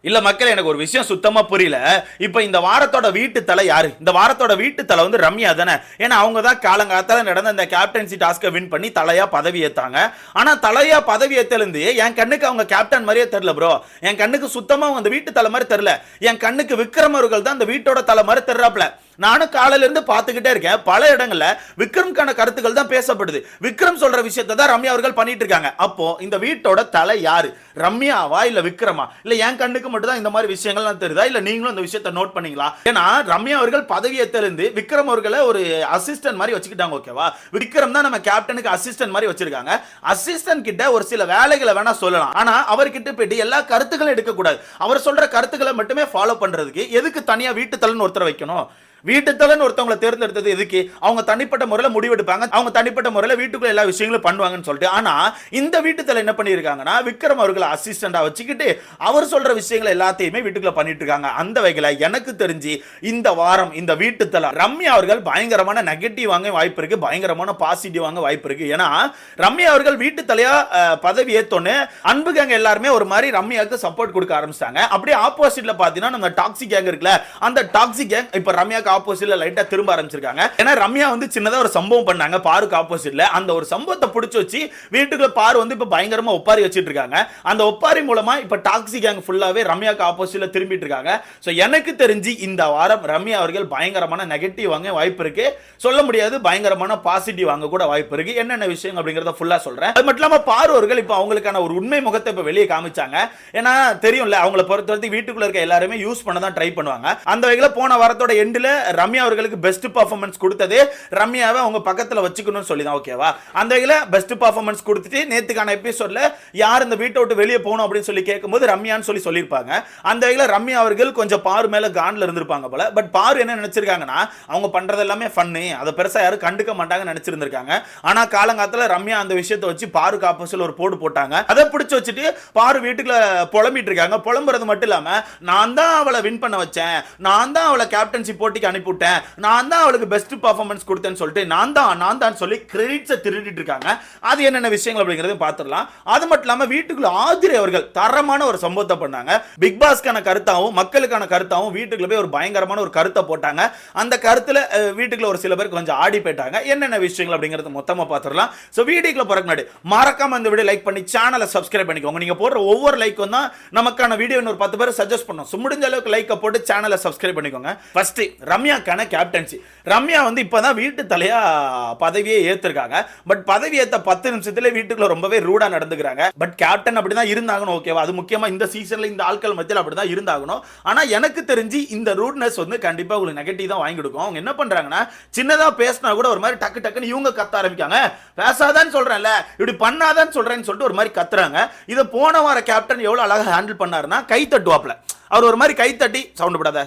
இல்ல மக்கள், எனக்கு ஒரு விஷயம் சுத்தமா புரியல. இப்ப இந்த வாரத்தோட வீட்டு தலை யாரு? இந்த வாரத்தோட வீட்டு தலை வந்து ரம்யா தானே. ஏன்னா அவங்க தான் காலங்காத்தால நடந்த இந்த கேப்டன்சி டாஸ்கை வின் பண்ணி தலையா பதவி ஏத்தாங்க. ஆனா தலையா பதவி ஏத்தலிருந்து என் கண்ணுக்கு அவங்க கேப்டன் மாதிரியே தெரியல ப்ரோ. என் கண்ணுக்கு சுத்தமா அவங்க அந்த வீட்டு தலை மாதிரி தெரியல. என் கண்ணுக்கு விக்ரம் அவர்கள் தான் அந்த வீட்டோட தலை மாதிரி தெரியறாப்ல. நானும் காலையில இருந்து பார்த்துக்கிட்டே இருக்கேன். பல இடங்கள்ல விக்ரம்கான கருத்துக்கள் தான் பேசப்படுது. விக்ரம் சொல்ற விஷயத்தை தான் ரம்யா அவர்கள் பண்ணிட்டு இருக்காங்க. அப்போ இந்த வீட்டோட தலை யாரு? ரம்யாவா இல்ல விக்ரமா? இல்ல என் கண்ணுக்கு மட்டும் தான் இந்த மாதிரி விஷயங்கள்லாம் தெரியுதா? இல்ல நீங்களும் இந்த விஷயத்தை நோட் பண்ணீங்களா? ஏன்னா ரம்யா அவர்கள் பதவி ஏத்திலிருந்து விக்ரம் அவர்களை ஒரு அசிஸ்டன்ட் மாதிரி வச்சுக்கிட்டாங்க. ஓகேவா? விக்ரம் தான் நம்ம கேப்டனுக்கு அசிஸ்டன்ட் மாதிரி வச்சிருக்காங்க. அசிஸ்டன்ட் கிட்ட ஒரு சில வேலைகளை வேணா சொல்லலாம். ஆனா அவர்கிட்ட போயிட்டு எல்லா கருத்துக்களும் எடுக்க கூடாது. அவர் சொல்ற கருத்துக்களை மட்டுமே ஃபாலோ பண்றதுக்கு எதுக்கு தனியா வீட்டு தலைன்னு ஒருத்தரை வைக்கணும்? வீட்டுத்தலன்னு ஒருத்தவங்களை தேர்ந்தெடுத்தது எதுக்கு? அவங்க தனிப்பட்ட முறையில் முடிவெடுப்பாங்க, அவங்க தனிப்பட்ட முறையில் வீட்டுக்குள்ள எல்லா விஷயங்களும் பண்ணுவாங்கன்னு சொல்லிட்டு. ஆனா இந்த வீட்டுத்தலை என்ன பண்ணியிருக்காங்கன்னா, விக்ரம் அவர்களை அசிஸ்டண்டா வச்சுக்கிட்டு அவர் சொல்ற விஷயங்களை எல்லாத்தையுமே வீட்டுக்குள்ள பண்ணிட்டு இருக்காங்க. அந்த வகையில் எனக்கு தெரிஞ்சு இந்த வாரம் இந்த வீட்டுத்தலை ரம்யா அவர்கள் பயங்கரமான நெகட்டிவ் வாங்க வாய்ப்பு இருக்கு, பயங்கரமான பாசிட்டிவ் வாங்க வாய்ப்பு இருக்கு. ஏன்னா ரம்யா அவர்கள் வீட்டு தலையா பதவி ஏத்தோன்னு அன்பு கேங் எல்லாருமே ஒரு மாதிரி ரம்யாவுக்கு சப்போர்ட் கொடுக்க ஆரம்பிச்சிட்டாங்க. அப்படியே ஆப்போசிட்ல பாத்தீங்கன்னா நம்ம டாக்ஸிக் கேங் இருக்குல்ல, அந்த டாக்ஸிக் கேங் இப்ப ரம்யாக்கு ஆப்போசிட்ல லைட்டா திரும்ப ஆரம்பிச்சிருக்காங்க. ஏன்னா ரம்யா வந்து சின்னதா ஒரு சம்பவம் பண்ணாங்க பாருக்கு ஆப்போசிட்ல. அந்த ஒரு சம்பவத்தை பிடிச்சு வச்சு வீட்டுக்குள்ள பாரு வந்து இப்ப பயங்கரமா ஒப்பாரி வச்சிட்டு இருக்காங்க. அந்த ஒப்பாரி மூலமா இப்ப டாக்ஸி கேங் ஃபுல்லாவே ரம்யாக்கு ஆப்போசிட்ல திரும்பிட்டு இருக்காங்க. சோ எனக்கு தெரிஞ்சு இந்த வாரம் ரம்யா அவர்கள் பயங்கரமான நெகட்டிவ் வாங்க வாய்ப்பு இருக்கு, சொல்ல முடியாது பயங்கரமான பாசிட்டிவ் வாங்க கூட வாய்ப்பு இருக்கு. என்னென்ன விஷயம் அப்படிங்கறத ஃபுல்லா சொல்றேன். அது மட்டும் இல்லாம பாரு அவர்கள் இப்ப அவங்களுக்கான ஒரு உண்மை முகத்தை இப்ப வெளியே காமிச்சாங்க. ஏன்னா தெரியும்ல, அவங்கள பொறுத்தவரைக்கும் வீட்டுக்குள்ள இருக்க எல்லாருமே யூஸ் பண்ண தான் ட்ரை பண்ணுவாங்க. அந்த வகையில போன வாரத்தோட எண்டுல ரம்யா அவர்களுக்கு பெஸ்ட் பெர்ஃபார்மன்ஸ் கொடுத்ததே ரம்யாவை அவங்க பக்கத்துல வச்சுக்கணும்னு சொல்லி தான். ஓகேவா? அந்த வகையில பெஸ்ட் பெர்ஃபார்மன்ஸ் கொடுத்துட்டு நேத்துக்கான எபிசோட்ல யார் இந்த வீட்டை விட்டு வெளியே போகணும் அப்படின்னு சொல்லி கேட்கும்போது ரம்யான்னு சொல்லி சொல்லியிருப்பாங்க. அந்த வகையில ரம்யா அவர்கள் கொஞ்சம் பாரு மேல கான்ல இருந்திருப்பாங்க போல. பட் பாரு என்ன நினைச்சிருக்காங்கன்னா, அவங்க பண்றது எல்லாமே ஃபன்னு, அதை பெருசா யாரும் கண்டுக்க மாட்டாங்கன்னு நினைச்சிருந்திருக்காங்க. ஆனா காலங்காலத்துல ரம்யா அந்த விஷயத்தை வச்சு பாருக்கு ஆப்போசிட்ல ஒரு போடு போட்டாங்க. அதை பிடிச்சு வச்சுட்டு பாரு வீட்டுக்குள்ள புலம்பிட்டு இருக்காங்க. புலம்புறது மட்டும் இல்லாம, நான் தான் அவளை வின் பண்ண வச்சேன், நான் தான் அவளை கேப்டன்சி போட்டிக்கு அனுப்பிவிட்டேன், நான் தான் அவளுக்கு பெஸ்ட் பெர்ஃபார்மன்ஸ் கொடுத்தேன்னு சொல்லிட்டு நான் தான் சொல்லி கிரெடிட்ஸை திருடிட்டு இருக்காங்க. அது என்னென்ன விஷயங்கள் அப்படிங்கறத பார்த்துடலாம். அது மட்டும் இல்லாம வீட்டுக்குள்ள ஆதிரை அவர்கள் தரமான ஒரு சம்பவத்தை பண்ணாங்க. பிக் பாஸ்க்கான கருத்தாவும் மக்களுக்கான கருத்தாவும் வீட்டுக்குள்ள போய் ஒரு பயங்கரமான ஒரு கருத்தை போட்டாங்க. அந்த கருத்துல வீட்டுக்குள்ள ஒரு சில பேர் கொஞ்சம் ஆடி போயிட்டாங்க. என்னென்ன விஷயங்கள் அப்படிங்கறத மொத்தமா பார்த்துடலாம். சோ வீடியோக்குள்ள போறதுக்கு முன்னாடி மறக்காம இந்த வீடியோ லைக் பண்ணி சேனலை சப்ஸ்கிரைப் பண்ணிக்கோங்க. நீங்க போடுற ஒவ்வொரு லைக்கும் தான் நமக்கான வீடியோ இன்னொரு 10 பேர் சஜஸ்ட் பண்ணும். சோ முடிஞ்ச அளவுக்கு லைக் போட்டு சேனலை சப்ஸ்கிரைப் பண்ணிக்கோங்க. First ரம்யாக்கான captaincy. ரம்யா வந்து இப்பதான் வீட்டு தலையா பதவியே ஏத்திருக்காங்க. பட் பதவி ஏத்த 10 நிமிஷத்துல வீட்டுக்குள்ள ரொம்பவே ரூடா நடந்துக்கிறாங்க. பட் கேப்டன் அப்படிதான் இருந்தாகணும். ஓகேவா? அது முக்கியமா இந்த சீசன்ல இந்த ஆட்கள் மத்தியில் அப்படிதான் இருந்தாகணும். ஆனா எனக்கு தெரிஞ்சு இந்த ரூட்னஸ் வந்து கண்டிப்பா உங்களுக்கு நெகட்டிவ் தான் வாங்கி கொடுக்கும். அவங்க என்ன பண்றாங்கன்னா, சின்னதா பேசினா கூட ஒரு மாதிரி டக்கு டக்குன்னு இவங்க கத்த ஆரம்பிக்காங்க. பேசாதான்னு சொல்றேன்ல, இப்படி பண்ணாதான்னு சொல்றேன்னு சொல்லிட்டு ஒரு மாதிரி கத்துறாங்க. இதை போன வார கேப்டன் எவ்வளவு அழகா ஹேண்டில் பண்ணாருன்னா, கை தட்டுவாப்ல. அவர் ஒரு மாதிரி கைத்தட்டி சவுண்ட் விடாத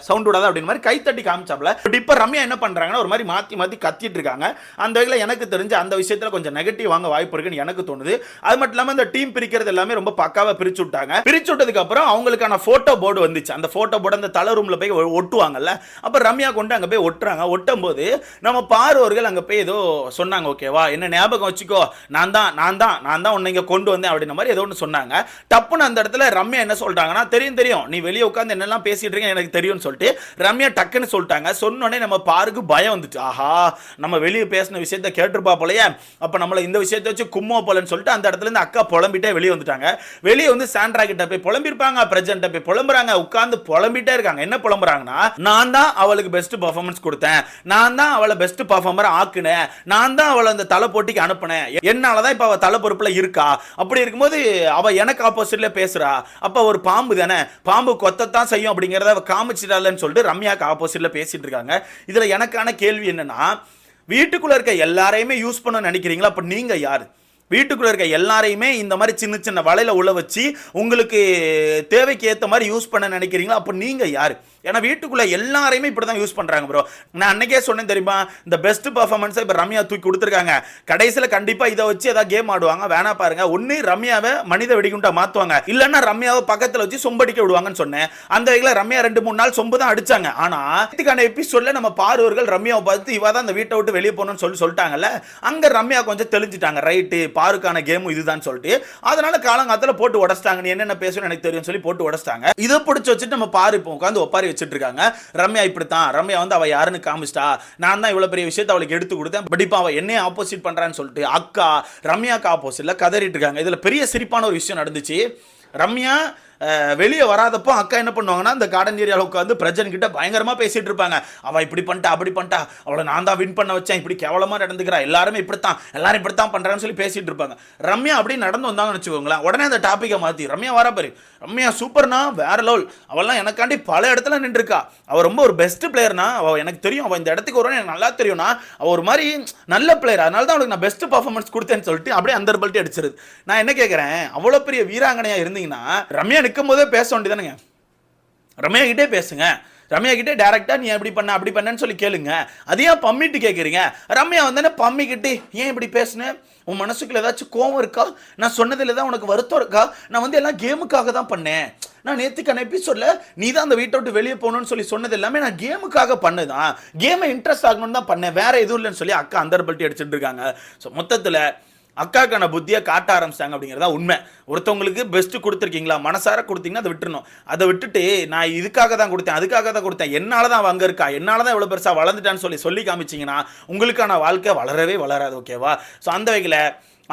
அப்படின்னு மாதிரி கைத்தட்டி காமிச்சாப்ல. பட் இப்போ ரம்யா என்ன பண்றாங்கன்னா, ஒரு மாதிரி மாத்தி மாத்தி கத்திட்டு இருக்காங்க. அந்த வகையில் எனக்கு தெரிஞ்சு அந்த விஷயத்துல கொஞ்சம் நெகட்டிவ் வாங்க வாய்ப்பு இருக்குன்னு எனக்கு தோணுது. அது மட்டும் இல்லாம இந்த டீம் பிரிக்கிறது எல்லாமே ரொம்ப பக்காவா பிரிச்சு விட்டாங்க. பிரிச்சு விட்டதுக்கு அப்புறம் அவங்களுக்கான போட்டோ போர்டு வந்துச்சு. அந்த போட்டோ போர்டு அந்த தலை ரூம்ல போய் ஒட்டுவாங்கல்ல, அப்ப ரம்யா கொண்டு அங்க போய் ஒட்டுறாங்க. ஒட்டும் போது நம்ம பார்வர்கள் அங்க போய் ஏதோ சொன்னாங்க. ஓகேவா? என்ன ஞாபகம் வச்சுக்கோ, நான் தான் உன்னை இங்க கொண்டு வந்தேன் அப்படின்ற மாதிரி ஏதோ ஒன்று சொன்னாங்க. டப்புன்னு அந்த இடத்துல ரம்யா என்ன சொல்றாங்கன்னா, தெரியும் நீ வெளியே உட்கார்ந்து என்னெல்லாம் பேசிட்டு இருக்கேன் எனக்கு தெரியும்னு சொல்லிட்டு ரம்யா டக்குன்னு சொல்லிட்டாங்க. சொன்னோடனே நம்ம பாருக்கு பயம் வந்துச்சு. ஆஹா, நம்ம வெளியே பேசின விஷயத்தை கேட்டுருப்பா போலயே, அப்ப நம்மள இந்த விஷயத்தை வச்சு கும்மோ போலன்னு சொல்லிட்டு அந்த இடத்துல இருந்து அக்கா புலம்பிட்டே வெளியே வந்துட்டாங்க. வெளியே வந்து சாண்ட்ரா கிட்ட போய் புலம்பிருப்பாங்க, பிரஜன்ட்ட போய் புலம்புறாங்க, உட்கார்ந்து புலம்பிட்டே இருக்காங்க. என்ன புலம்புறாங்கன்னா, நான் தான் அவளுக்கு பெஸ்ட் பெர்ஃபார்மன்ஸ் கொடுத்தேன், நான் தான் அவளை பெஸ்ட் பெர்ஃபார்மர் ஆக்குனேன், நான் தான் அவளை அந்த தலை போட்டிக்கு அனுப்புனேன், என்னாலதான் இப்ப அவ தலை பொறுப்புல இருக்கா. அப்படி இருக்கும்போது அவ எனக்கு ஆப்போசிட்ல பேசுறா, அப்ப ஒரு பாம்பு தானே, பாம்பு கொத்தத்தான் செய்யும் அப்படிங்கறத காமிச்சிட்டாலன்னு சொல்லிட்டு ரம்யாக்கு ஆப்போசிட்ல பேசிட்டு இருக்காங்க. இதுல எனக்கான கேள்வி என்னன்னா, வீட்டுக்குள்ள இருக்க எல்லாரையுமே யூஸ் பண்ண நினைக்கிறீங்களா? அப்ப நீங்க யாரு? வீட்டுக்குள்ள இருக்க எல்லாரையுமே இந்த மாதிரி சின்ன சின்ன வலையில உள்ள வச்சு உங்களுக்கு தேவைக்கு ஏற்ற மாதிரி யூஸ் பண்ண நினைக்கிறீங்களா? அப்ப நீங்க யாரு? ஏன்னா வீட்டுக்குள்ள எல்லாரையுமே இப்படிதான் யூஸ் பண்றாங்க ப்ரோ. நான் அன்னைக்கே சொன்னேன் தெரியுமா, இந்த பெஸ்ட் பெர்ஃபார்மன்ஸை இப்ப ரம்யா தூக்கி கொடுத்துருக்காங்க. கடைசியில கண்டிப்பா இதை வச்சு ஏதாவது கேம் ஆடுவாங்க. வேணா பாருங்க, ஒன்னு ரம்யாவை மனித வெடிகுண்டா மாத்துவாங்க, இல்லன்னா ரம்யாவை பக்கத்துல வச்சு சொம்படிக்க விடுவாங்கன்னு சொன்னேன். அந்த வகையில ரம்யா 2-3 நாள் சொம்பு தான் அடிச்சாங்க. ஆனா இதுக்கான எபிசோட்ல நம்ம பார்வர்கள் ரம்யாவை பார்த்து இவ தான் அந்த வீட்டை விட்டு வெளியே போகணும்னு சொல்லிட்டாங்கல்ல, அங்க ரம்யா கொஞ்சம் தெளிஞ்சிட்டாங்க. ரைட்டு, பாருக்கான கேம் இதுதான் சொல்லிட்டு அதனால காலங்காலத்துல போட்டு உடச்சிட்டாங்க. நீ என்னென்ன பேசணும் எனக்கு தெரியும் சொல்லி போட்டு உடச்சிட்டாங்க. இதை பிடிச்சி வச்சுட்டு நம்ம பாரு இப்போ உட்காந்து ஒப்பாரி வச்சுட்டு இருக்காங்க. ரம்யா இப்படித்தான், ரம்யா வந்து அவ யாருன்னு காமிச்சிட்டா, நான் தான் இவ்வளவு பெரிய விஷயத்தை அவளுக்கு எடுத்து கொடுத்தேன், பட் இப்போ அவ என்னைய ஆப்போசிட் பண்றான்னு சொல்லிட்டு அக்கா ரம்யாக்கு ஆப்போசிட்ல கதறிட்டு இருக்காங்க. இதுல பெரிய சிரிப்பான ஒரு விஷயம் நடந்துச்சு. ரம்யா வெளியே வராதப்போ அக்கா என்ன பண்ணுவாங்கன்னா, இந்த கார்டன் ஏரியாவில் உட்காந்து பிரஜன் கிட்ட பயங்கரமா பேசிட்டு இருப்பாங்க. அவ இப்படி பண்ணிட்டா அப்படி பண்ணிட்டா, அவளை நான் தான் வின் பண்ண வச்சேன், இப்படி கேவலமா நடந்துக்கிறா, எல்லாரும் இப்படித்தான் பண்றான்னு சொல்லி பேசிட்டு இருப்பாங்க. ரம்யா அப்படி நடந்து வந்தாங்கன்னு வச்சுக்கோங்களேன், உடனே அந்த டாபிக்கை மாத்தி ரம்யா வர பாரு, ரம்யா சூப்பர்னா, வேற லெவல், அவெல்லாம் எனக்காண்டி பல இடத்துல நின்றுருக்கா, அவ ரொம்ப ஒரு பெஸ்ட் பிளேயர்னா, அவ எனக்கு தெரியும், அவ இந்த இடத்துக்கு வருவான்னு எனக்கு நல்லா தெரியும்னா, அவ ஒரு மாதிரி நல்ல பிளேயர், அதனால தான் அவளுக்கு நான் பெஸ்ட் பர்ஃபார்மன்ஸ் கொடுத்தேன்னு சொல்லிட்டு அப்படியே அந்த பல்ட்டி அடிச்சிருது. நான் என்ன கேட்கிறேன், அவ்வளவு பெரிய வீராங்கனையா இருந்தீங்கன்னா ரம்யா நிற்கும் போதே பேச வேண்டியதானுங்க, ரம்யா கிட்டே பேசுங்க, ரம்யா கிட்டே டேரக்டா நீ எப்படி பண்ண அப்படி பண்ணன்னு சொல்லி கேளுங்க. அதையா பம்மிட்டு கேட்குறீங்க? ரம்யா வந்தானே பம்மிக்கிட்டு ஏன் இப்படி பேசுனேன், உன் மனசுக்குள்ள ஏதாச்சும் கோவம் இருக்கா, நான் சொன்னதில் தான் உனக்கு வருத்தம் இருக்கா, நான் வந்து எல்லாம் கேமுக்காக தான் பண்ணேன், நான் நேற்றுக்கான எபிசோட்ல நீ தான் அந்த வீட்டை விட்டு வெளியே போகணும்னு சொல்லி சொன்னது எல்லாமே நான் கேமுக்காக பண்ணதான், கேமை இன்ட்ரெஸ்ட் ஆகணும்னு தான் பண்ணேன், வேற எதுவும் இல்லைன்னு சொல்லி அக்கா அந்த பல்ட்டி அடிச்சுட்டு இருக்காங்க. ஸோ மொத்தத்தில் அக்காக்கான புத்தியை காட்ட ஆரம்பிச்சிட்டாங்க அப்படிங்கிறதா உண்மை. ஒருத்தவங்களுக்கு பெஸ்ட்டு கொடுத்துருக்கீங்களா, மனசார கொடுத்தீங்கன்னா அதை விட்டுறணும். அதை விட்டுட்டு நான் இதுக்காக தான் கொடுத்தேன் அதுக்காக தான் கொடுத்தேன், என்னால் தான் அவள் அங்கே இருக்கா, என்னால் தான் இவ்வளோ பெருசாக வளர்ந்துட்டான்னு சொல்லி காமிச்சிங்கன்னா உங்களுக்கான வாழ்க்கை வளரவே வளராது. ஓகேவா? ஸோ அந்த வகையில்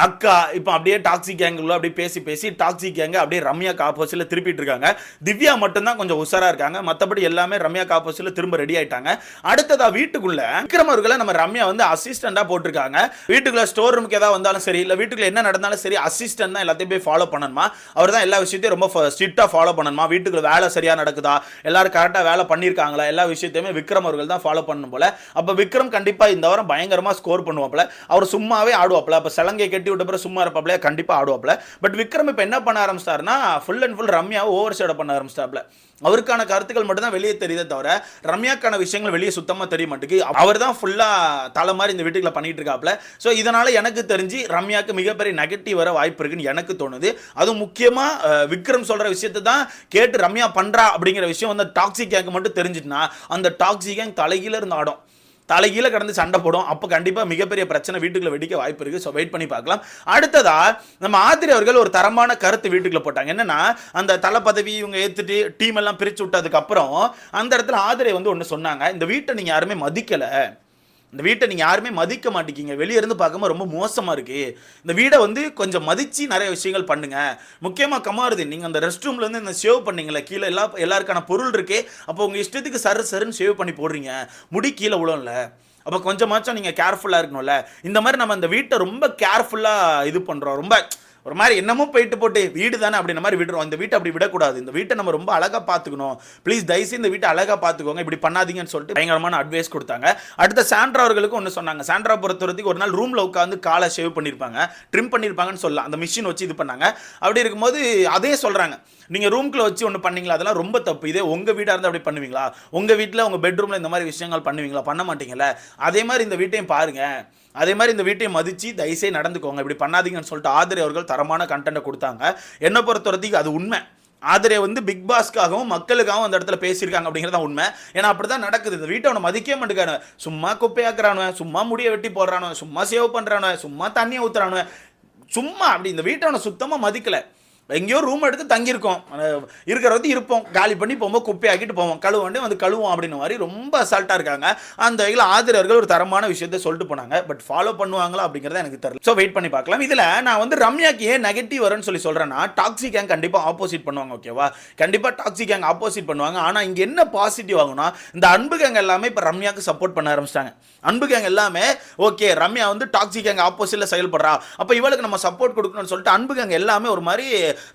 அக்கா இப்போ அப்படியே டாக்ஸிக் கேங்குள்ள அப்படியே பேசி டாக்ஸிக் கேங்க அப்படியே ரம்யாக்கு ஆப்போசிட்ல திருப்பிட்டு இருக்காங்க. திவ்யா மட்டும்தான் கொஞ்சம் உஷாரா இருக்காங்க, மற்றபடி எல்லாமே ரம்யாக்கு ஆப்போசிட்ல திரும்ப ரெடி ஆயிட்டாங்க. அடுத்ததா வீட்டுக்குள்ள விக்ரம் அவர்களை நம்ம ரம்யா வந்து அசிஸ்டண்டா போட்டிருக்காங்க. வீட்டுக்குள்ள ஸ்டோர் ரூமுக்கு ஏதாவது வந்தாலும் சரி, இல்லை வீட்டுக்குள்ள என்ன நடந்தாலும் சரி, அசிஸ்டன்ட் தான் எல்லாத்தையும் போய் ஃபாலோ பண்ணணுமா, அவர் தான் எல்லா விஷயத்தையும் ரொம்ப ஸ்ட்ரிக்டா ஃபாலோ பண்ணணுமா, வீட்டுக்குள்ள வேலை சரியா நடக்குதா, எல்லாரும் கரெக்டாக வேலை பண்ணியிருக்காங்களா, எல்லா விஷயத்தையுமே விக்ரம் அவர்கள் தான் ஃபாலோ பண்ணணும் போல. அப்போ விக்ரம் கண்டிப்பா இந்த வாரம் பயங்கரமா ஸ்கோர் பண்ணுவாப்ல, அவர் சும்மாவே ஆடுவாப்ல, அப்போ சலங்கை கட்டி விட்ட பிறகு சும்மா இருப்பாப்ல, கண்டிப்பா ஆடுவாப்ல. பட் விக்ரம் இப்ப என்ன பண்ண ஆரம்பிச்சிட்டாருன்னா, ஃபுல் அண்ட் ஃபுல் ரம்யாவை ஓவர் ஷேடோ பண்ண ஆரம்பிச்சிட்டாப்ல. அவருக்கான கருத்துக்கள் மட்டும் தான் வெளியே தெரியுதே தவிர ரம்யாக்கான விஷயங்கள் வெளியே சுத்தமா தெரிய மாட்டேங்குது. அவர் தான் ஃபுல்லா தலை மாதிரி இந்த வீட்டுக்குள்ள பண்ணிட்டு இருக்காப்ல. ஸோ இதனால எனக்கு தெரிஞ்சு ரம்யாக்கு மிகப்பெரிய நெகட்டிவ் வர வாய்ப்பு இருக்குன்னு எனக்கு தோணுது. அதுவும் முக்கியமா விக்ரம் சொல்ற விஷயத்தை தான் கேட்டு ரம்யா பண்றா அப்படிங்கிற விஷயம் வந்து டாக்ஸிக் கேங்க் மட்டும் தெரிஞ்சுட்டுனா அந்த டாக்ஸிக் கேங் தலைகீழ இருந்து ஆடும், தலைகீழ கடந்து சண்டை போடும். அப்போ கண்டிப்பாக மிகப்பெரிய பிரச்சனை வீட்டுக்குள்ள வெடிக்க வாய்ப்பு இருக்கு. ஸோ வெயிட் பண்ணி பார்க்கலாம். அடுத்ததா நம்ம ஆதிரி அவர்கள் ஒரு தரமான கருத்து வீட்டுக்குள்ள போட்டாங்க. என்னன்னா, அந்த தலை பதவி இவங்க ஏற்றுட்டு டீம் எல்லாம் பிரித்து விட்டதுக்கு அப்புறம் அந்த இடத்துல ஆதிரை வந்து ஒன்று சொன்னாங்க, இந்த வீட்டை நீங்கள் யாருமே மதிக்கலை, இந்த வீட்டை நீங்கள் யாருமே மதிக்க மாட்டேங்கிங்க, வெளியே இருந்து பார்க்கும்போது ரொம்ப மோசமாக இருக்குது, இந்த வீடை வந்து கொஞ்சம் மதித்து நிறைய விஷயங்கள் பண்ணுங்கள். முக்கியமாக கமாருதீன், நீங்கள் அந்த ரெஸ்ட் ரூம்லேருந்து இந்த சேவ் பண்ணீங்களே, கீழே எல்லாருக்கான பொருள் இருக்கே, அப்போ உங்கள் இஷ்டத்துக்கு சருன்னு சேவ் பண்ணி போடுறீங்க, முடி கீழே விழும்ல, அப்போ கொஞ்சமாச்சும் நீங்கள் கேர்ஃபுல்லாக இருக்கணும்ல. இந்த மாதிரி நம்ம இந்த வீட்டை ரொம்ப கேர்ஃபுல்லாக இது பண்ணுறோம், ரொம்ப ஒரு மாதிரி என்னமோ போட்டு வீடு தானே அப்படின்ற மாதிரி விடுறோம். இந்த வீட்டை அப்படி விடக்கூடாது, இந்த வீட்டை நம்ம ரொம்ப அழகாக பார்த்துக்கணும், ப்ளீஸ் தயவுசெய்து இந்த வீட்டை அழகாக பார்த்துக்கோங்க, இப்படி பண்ணாதீங்கன்னு சொல்லிட்டு பயங்கரமான அட்வைஸ் கொடுத்தாங்க. அடுத்த சாண்ட்ரா அவர்களுக்கும் ஒன்று சொன்னாங்க. சாண்ட்ரா பொறுத்தவரைக்கும் ஒரு நாள் ரூமில் உட்காந்து காலை ஷேவ் பண்ணியிருப்பாங்க, ட்ரிம் பண்ணியிருப்பாங்கன்னு சொல்லலாம், அந்த மிஷின் வச்சு இது பண்ணாங்க. அப்படி இருக்கும்போது அதே சொல்கிறாங்க, நீங்கள் ரூம்குள்ளே வச்சு ஒன்று பண்ணீங்களா, அதெல்லாம் ரொம்ப தப்பு, இதே உங்கள் வீடாக இருந்தால் அப்படி பண்ணுவீங்களா, உங்கள் வீட்டில் உங்கள் பெட்ரூமில் இந்த மாதிரி விஷயங்கள் பண்ணுவீங்களா, பண்ண மாட்டீங்களா, அதே மாதிரி இந்த வீட்டையும் பாருங்கள், அதே மாதிரி இந்த வீட்டையும் மதித்து தயவுசே நடந்துக்கோங்க, இப்படி பண்ணாதீங்கன்னு சொல்லிட்டு ஆதிரை அவர்கள் தரமான கண்டென்ட்டை கொடுத்தாங்க. என்னை பொறுத்தவரைக்கும் அது உண்மை. ஆதிரை வந்து பிக் பாஸ்க்காகவும் மக்களுக்காகவும் அந்த இடத்துல பேசியிருக்காங்க அப்படிங்கிறத உண்மை. ஏன்னா அப்படி தான் நடக்குது. இந்த வீட்டை அவனை மதிக்க மாட்டேங்கானு, சும்மா குப்பையாக்குறானுவ, சும்மா முடியை வெட்டி போடுறானுவ, சும்மா சேவ் பண்ணுறானுவ, சும்மா தண்ணியை ஊற்றுறானுவ, சும்மா அப்படி இந்த வீட்டை அவனை சுத்தமாக மதிக்கலை. எங்கேயோ ரூம் எடுத்து தங்கியிருக்கோம், இருக்கிறது இருப்போம், காலி பண்ணி போகும்போது குப்பையாக்கிட்டு போவோம், கழுவாண்டே வந்து கழுவோம் அப்படின்னு மாதிரி ரொம்ப அசால்ட்டாக இருக்காங்க. அந்த வகையில் ஆதிரர்கள் ஒரு தரமான விஷயத்தை சொல்லிட்டு போனாங்க. பட் ஃபாலோ பண்ணுவாங்களா அப்படிங்கிறத எனக்கு தெரியல. ஸோ வெயிட் பண்ணி பார்க்கலாம். இதில் நான் வந்து ரம்யாக்கு ஏன் நெகட்டிவ் வரும்னு சொல்லி சொல்கிறேன்னா, டாக்ஸிக் கேங் கண்டிப்பாக ஆப்போசிட் பண்ணுவாங்க. ஓகேவா? கண்டிப்பாக டாக்ஸிக் கேங் ஆப்போசிட் பண்ணுவாங்க. ஆனால் இங்கே என்ன பாசிட்டிவ் ஆகும்னா, இந்த அன்பு கேங் எல்லாமே இப்போ ரம்யாவுக்கு சப்போர்ட் பண்ண ஆரம்பிச்சிட்டாங்க. அன்பு கேங் எல்லாமே ஓகே, ரம்யா வந்து டாக்ஸிக் கேங் ஆப்போசிட்ல செயல்படுறா, அப்போ இவளுக்கு நம்ம சப்போர்ட் கொடுக்கணும்னு சொல்லிட்டு அன்பு கேங் எல்லாமே ஒரு மாதிரி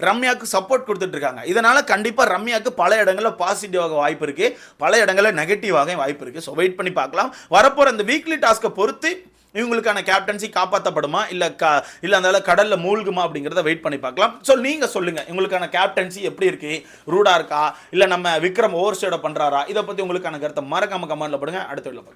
ரம்யாக்கு சப்போர்ட் கொடுத்துட்டு இருக்காங்க. இதனால கண்டிப்பா ரம்யாக்கு பல இடங்கள்ல பாசிட்டிவாக வாய்ப்பு இருக்கு, பல இடங்கள்ல நெகட்டிவாக வாய்ப்பு இருக்கு. ஸோ வெயிட் பண்ணி பார்க்கலாம். வரப்போற இந்த வீக்லி டாஸ்க்கை பொறுத்து இவங்களுக்கான கேப்டன்சி காப்பாற்றப்படுமா இல்ல அந்த கடல்ல மூழ்குமா அப்படிங்கிறத வெயிட் பண்ணி பார்க்கலாம். ஸோ நீங்க சொல்லுங்க, உங்களுக்கான கேப்டன்சி எப்படி இருக்கு? ரூடா இருக்கா, இல்ல நம்ம விக்ரம் ஓவர் ஷேடோ பண்றாரா? இதை பத்தி உங்களுக்கான கருத்தை மறக்காம கமெண்ட்ல போடுங்க. அடுத்த வீடியோல பார்க்கலாம்.